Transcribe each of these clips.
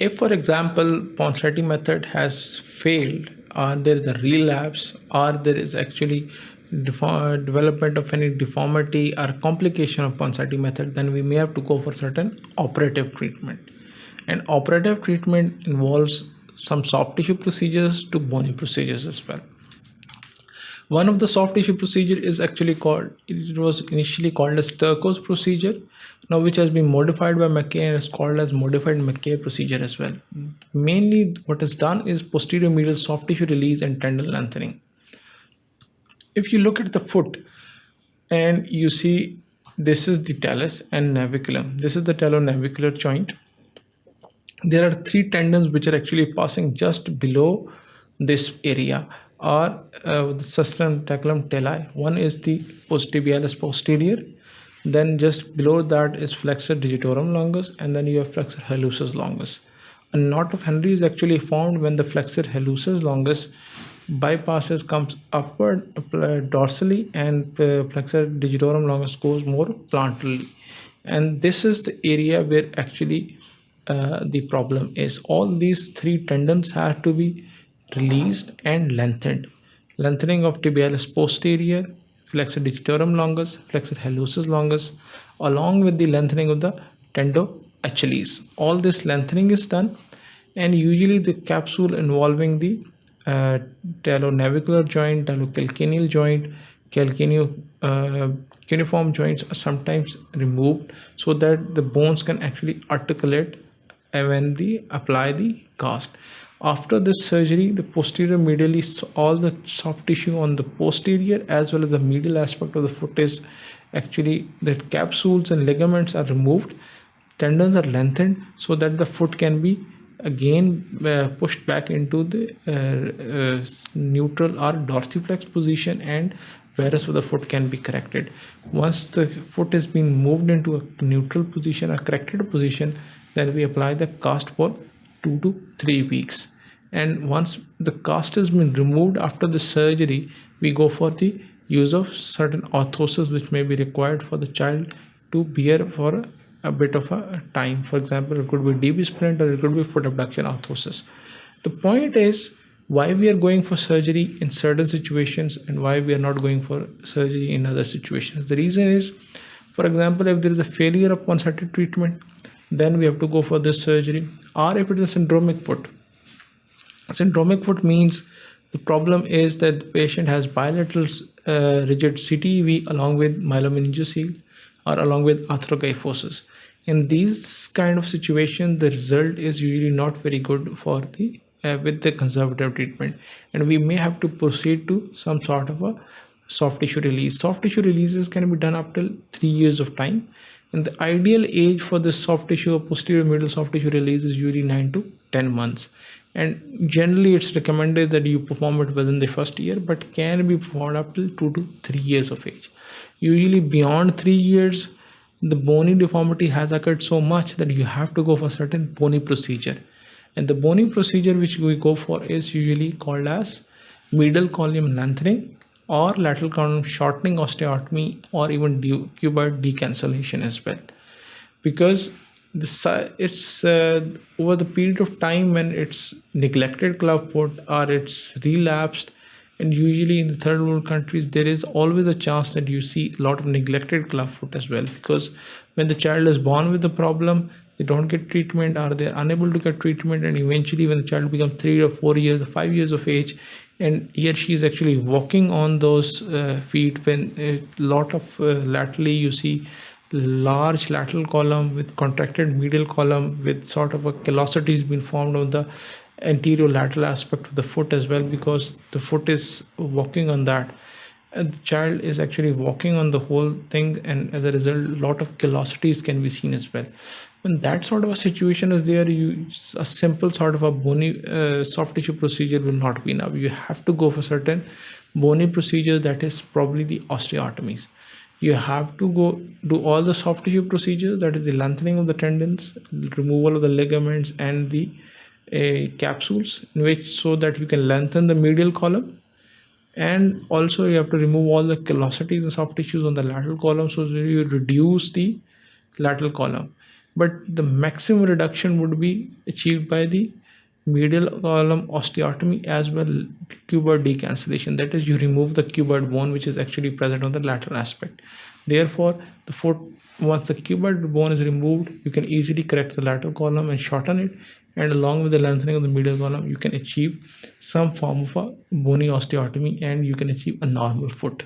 If, for example, Ponseti method has failed, or there is a relapse, or there is actually development of any deformity or complication of Ponseti method, then we may have to go for certain operative treatment. And operative treatment involves some soft tissue procedures to bony procedures as well. One of the soft tissue procedure is actually called, it was initially called as Turcos procedure, now which has been modified by McKay and is called as modified McKay procedure as well. Mainly what is done is posterior medial soft tissue release and tendon lengthening. If you look at the foot and you see this is the talus and naviculum, this is the talonavicular joint. There are three tendons which are actually passing just below this area, or the sustentaculum tali. One is the tibialis posterior, then just below that is flexor digitorum longus, and then you have flexor hallucis longus. A knot of Henry is actually formed when the flexor hallucis longus bypasses, comes upward dorsally, and flexor digitorum longus goes more plantarly. And this is the area where actually the problem is. All these three tendons have to be released and lengthened. Lengthening of tibialis posterior, flexor digitorum longus, flexor hallucis longus, along with the lengthening of the tendo Achilles. All this lengthening is done, and usually the capsule involving the talonavicular joint, talocalcaneal joint, cuneiform joints are sometimes removed so that the bones can actually articulate when they apply the cast. After this surgery, the posterior medially, all the soft tissue on the posterior as well as the medial aspect of the foot is actually, the capsules and ligaments are removed, tendons are lengthened so that the foot can be again pushed back into the neutral or dorsiflex position, and varus of the foot can be corrected. Once the foot is being moved into a neutral position or corrected position, then we apply the cast for 2 to 3 weeks. And once the cast has been removed after the surgery, we go for the use of certain orthoses which may be required for the child to bear for a bit of a time. For example, it could be DB splint or it could be foot abduction orthosis. The point is why we are going for surgery in certain situations and why we are not going for surgery in other situations. The reason is, for example, if there is a failure of Ponseti treatment, then we have to go for this surgery. Or if it is a syndromic foot. Syndromic foot means the problem is that the patient has bilateral rigid CTEV along with myelomeningocele or along with arthrokyphosis. In these kind of situations, the result is usually not very good for the with the conservative treatment, and we may have to proceed to some sort of a soft tissue release. Soft tissue releases can be done up till 3 years of time, and the ideal age for this soft tissue or posterior medial soft tissue release is usually 9 to 10 months. And generally it's recommended that you perform it within the first year, but can be performed up till 2 to 3 years of age. Usually beyond 3 years, the bony deformity has occurred so much that you have to go for certain bony procedure. And the bony procedure which we go for is usually called as medial column lengthening or lateral column shortening osteotomy, or even cuboid decancellation as well. Because it's over the period of time when it's neglected clubfoot or it's relapsed, and usually in the third world countries there is always a chance that you see a lot of neglected clubfoot as well, because when the child is born with the problem, they don't get treatment or they're unable to get treatment, and eventually when the child becomes 3 or 4 years or 5 years of age, and here she is actually walking on those feet, when a lot of laterally you see large lateral column with contracted medial column with sort of a callosity has been formed on the anterior lateral aspect of the foot as well, because the foot is walking on that, and the child is actually walking on the whole thing, and as a result a lot of callosities can be seen as well. When that sort of a situation is there, a simple sort of a bony soft tissue procedure will not be enough. You have to go for certain bony procedure, that is probably the osteotomies. You have to go do all the soft tissue procedures, that is the lengthening of the tendons, removal of the ligaments and the capsules, in which so that you can lengthen the medial column, and also you have to remove all the callosities and soft tissues on the lateral column so that you reduce the lateral column. but the maximum reduction would be achieved by the medial column osteotomy as well cuboid decancellation. That is, you remove the cuboid bone which is actually present on the lateral aspect. Therefore, the foot, once the cuboid bone is removed, you can easily correct the lateral column and shorten it, and along with the lengthening of the medial column, you can achieve some form of a bony osteotomy and you can achieve a normal foot.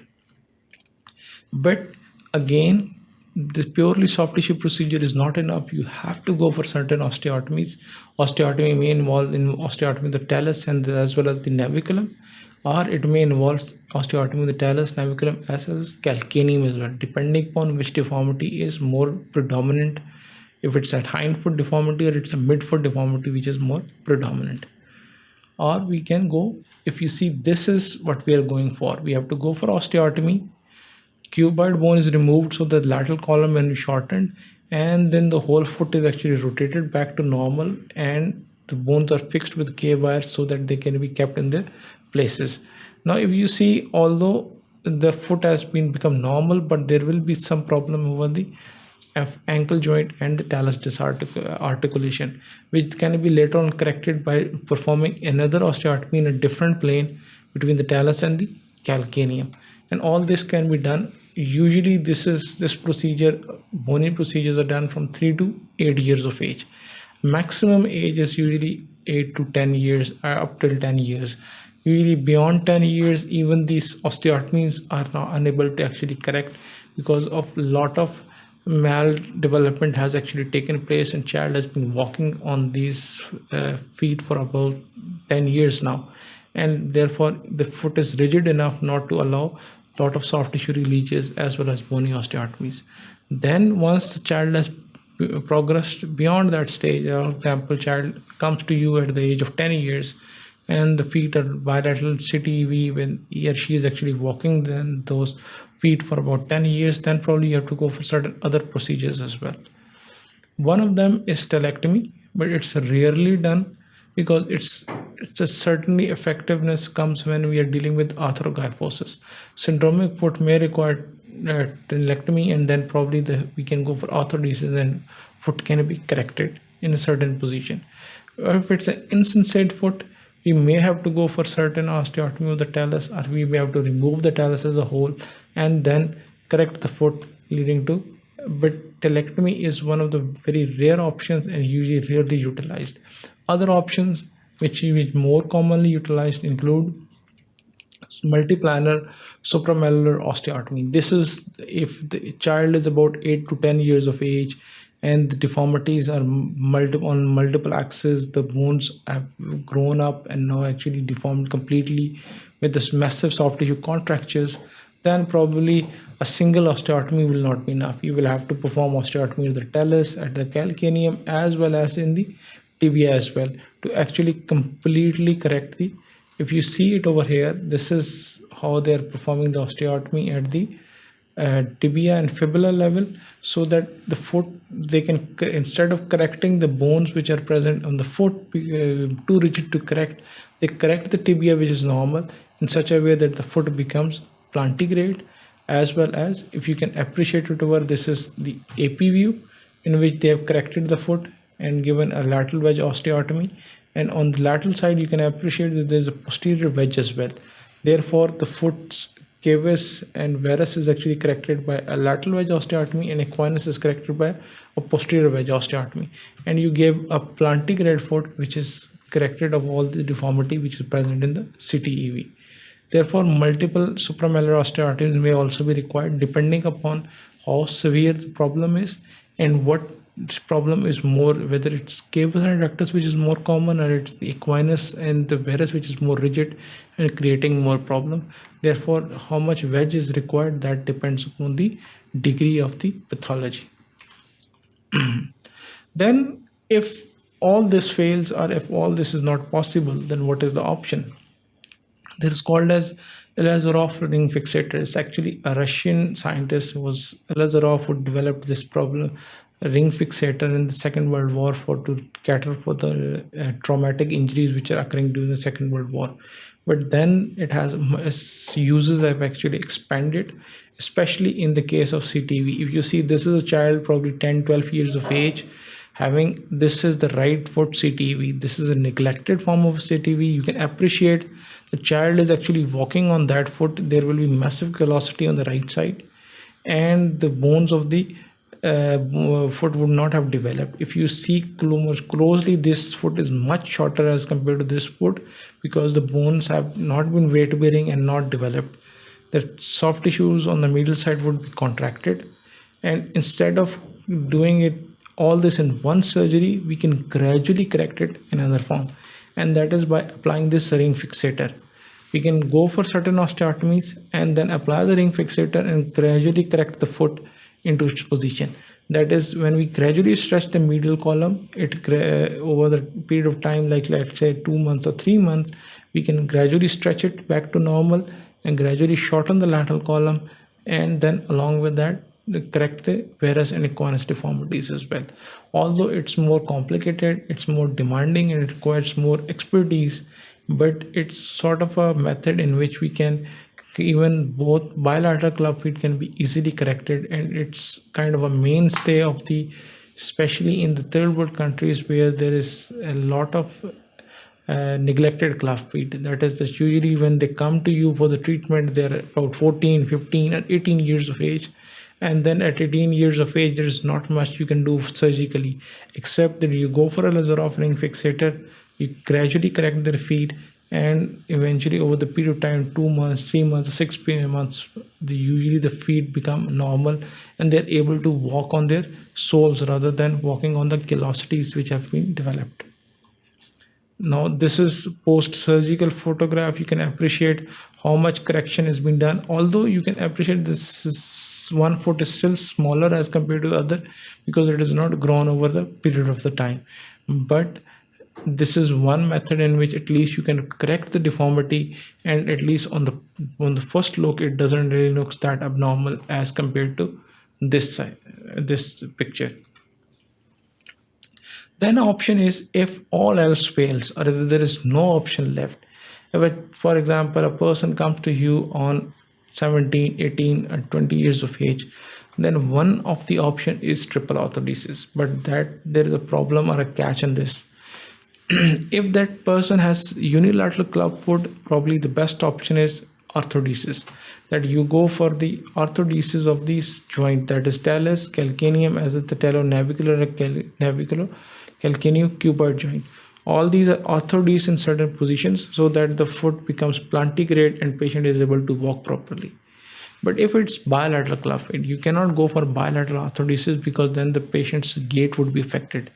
But again, this purely soft tissue procedure is not enough. You have to go for certain osteotomies. Osteotomy may involve in osteotomy of the talus and as well as the naviculum, or it may involve osteotomy of the talus, naviculum as well as calcaneum as well, depending upon which deformity is more predominant. If it's a hind foot deformity or it's a midfoot deformity which is more predominant. Or we can go, if you see, this is what we are going for. We have to go for osteotomy. Cuboid bone is removed so the lateral column will be shortened, and then the whole foot is actually rotated back to normal and the bones are fixed with K-wires so that they can be kept in their places. Now if you see, although the foot has become normal, but there will be some problem over the ankle joint and the talus articulation, which can be later on corrected by performing another osteotomy in a different plane between the talus and the calcaneum. And all this can be done. Usually this procedure, bony procedures are done from 3 to 8 years of age. Maximum age is usually 8 to 10 years, up till 10 years. Usually beyond 10 years, even these osteotomies are now unable to actually correct because of a lot of maldevelopment has actually taken place, and child has been walking on these feet for about 10 years now, and therefore the foot is rigid enough not to allow a lot of soft tissue releases as well as bony osteotomies. Then once the child has progressed beyond that stage, for example, child comes to you at the age of 10 years and the feet are bilateral CTEV, when he or she is actually walking then those feet for about 10 years, then probably you have to go for certain other procedures as well. One of them is talectomy, but it's rarely done because it's a certainly effectiveness comes when we are dealing with arthrogyphosis. Syndromic foot may require talectomy, and then probably we can go for arthrodesis and foot can be corrected in a certain position. Or if it's an insensate foot, we may have to go for certain osteotomy of the talus, or we may have to remove the talus as a whole and then correct the foot, leading to, but talectomy is one of the very rare options and usually rarely utilized. Other options which is more commonly utilized include multiplanar supramalleolar osteotomy. This is if the child is about 8 to 10 years of age and the deformities are on multiple axes, the bones have grown up and now actually deformed completely with this massive soft tissue contractures, then probably a single osteotomy will not be enough. You will have to perform osteotomy of the talus, at the calcaneum, as well as in the tibia as well, to actually completely correct the, if you see it over here, this is how they are performing the osteotomy at the tibia and fibula level, so that the foot, they can, instead of correcting the bones which are present on the foot, too rigid to correct, they correct the tibia which is normal in such a way that the foot becomes plantigrade. As well as, if you can appreciate it over, this is the AP view in which they have corrected the foot and given a lateral wedge osteotomy, and on the lateral side you can appreciate that there is a posterior wedge as well. Therefore the foot's Cavus and Varus is actually corrected by a lateral wedge osteotomy, and Equinus is corrected by a posterior wedge osteotomy, and you gave a plantigrade foot which is corrected of all the deformity which is present in the CTEV. Therefore, multiple supramalleolar osteotomies may also be required depending upon how severe the problem is and what problem is more, whether it's Cavus and Adductus which is more common, or it's the Equinus and the Varus which is more rigid and creating more problem. Therefore, how much wedge is required, that depends upon the degree of the pathology. Then if all this fails, or if all this is not possible, then what is the option? That is called as Lazarov ring fixator. It's actually a Russian scientist who was Lazarov who developed this problem, ring fixator, in the Second World War to cater for the traumatic injuries which are occurring during the Second World War. But then its uses have actually expanded, especially in the case of CTV. If you see, this is a child probably 10-12 years of age having, this is the right foot CTV. This is a neglected form of CTV. You can appreciate the child is actually walking on that foot. There will be massive callosity on the right side, and the bones of the foot would not have developed. If you see more closely, this foot is much shorter as compared to this foot because the bones have not been weight bearing and not developed. The soft tissues on the medial side would be contracted, and instead of doing it all this in one surgery, we can gradually correct it in another form, and that is by applying this ring fixator. We can go for certain osteotomies and then apply the ring fixator and gradually correct the foot into its position. That is, when we gradually stretch the medial column, over the period of time, like let's say 2 months or 3 months, we can gradually stretch it back to normal and gradually shorten the lateral column, and then along with that correct the Varus and Equinus deformities as well. Although it's more complicated, it's more demanding, and it requires more expertise, but it's sort of a method in which we can, even both bilateral club feet can be easily corrected, and it's kind of a mainstay of the, especially in the third world countries where there is a lot of neglected club feet. That is, that usually when they come to you for the treatment, they're about 14, 15 and 18 years of age, and then at 18 years of age there is not much you can do surgically except that you go for a laser ring fixator, you gradually correct their feet, and eventually over the period of time, 2 months, 3 months, 6 months, usually the feet become normal and they're able to walk on their soles rather than walking on the callosities which have been developed. Now this is post-surgical photograph. You can appreciate how much correction has been done, although you can appreciate this one foot is still smaller as compared to the other because it is not grown over the period of the time. But this is one method in which at least you can correct the deformity, and at least on the first look it doesn't really look that abnormal as compared to this side, this picture. Then option is, if all else fails or if there is no option left. If, for example, a person comes to you on 17, 18 or 20 years of age, then one of the option is triple orthodesis, but that there is a problem or a catch in this. If that person has unilateral clubfoot, probably the best option is orthodesis, that you go for the orthodesis of these joint, that is talus, calcaneum, as is the talonavicular and naviculo-calcaneal cuboid joint. All these are orthodesis in certain positions so that the foot becomes plantigrade and patient is able to walk properly. But if it's bilateral clubfoot, you cannot go for bilateral orthodesis because then the patient's gait would be affected.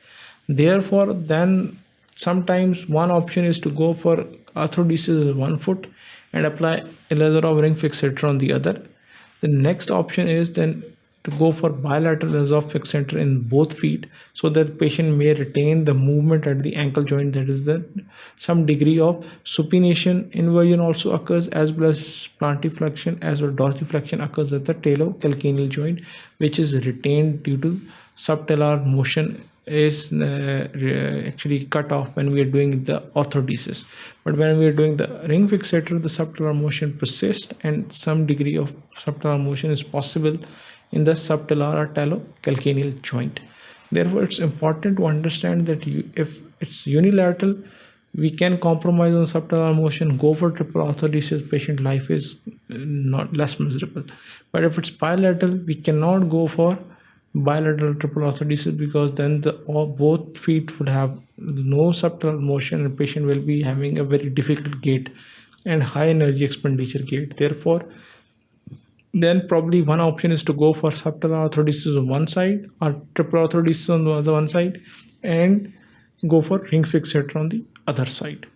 Therefore, then sometimes one option is to go for orthodesis of one foot and apply a laser ring fixator on the other. The next option is then to go for bilateral laser fixator in both feet so that the patient may retain the movement at the ankle joint. That is, that some degree of supination inversion also occurs, as well as plantiflexion as well dorsiflexion occurs at the talocalcaneal joint, which is retained due to subtalar motion is actually cut off when we are doing the orthodesis. But when we are doing the ring fixator, the subtalar motion persists and some degree of subtalar motion is possible in the subtalar or talocalcaneal joint. Therefore, it's important to understand that if it's unilateral, we can compromise on subtalar motion, go for triple orthodesis, patient life is not less miserable. But if it's bilateral, we cannot go for bilateral triple orthodesis because then both feet would have no subtalar motion and patient will be having a very difficult gait and high energy expenditure gait. Therefore, then probably one option is to go for subtalar orthodesis on one side or triple orthodesis on the other one side and go for ring fixator on the other side.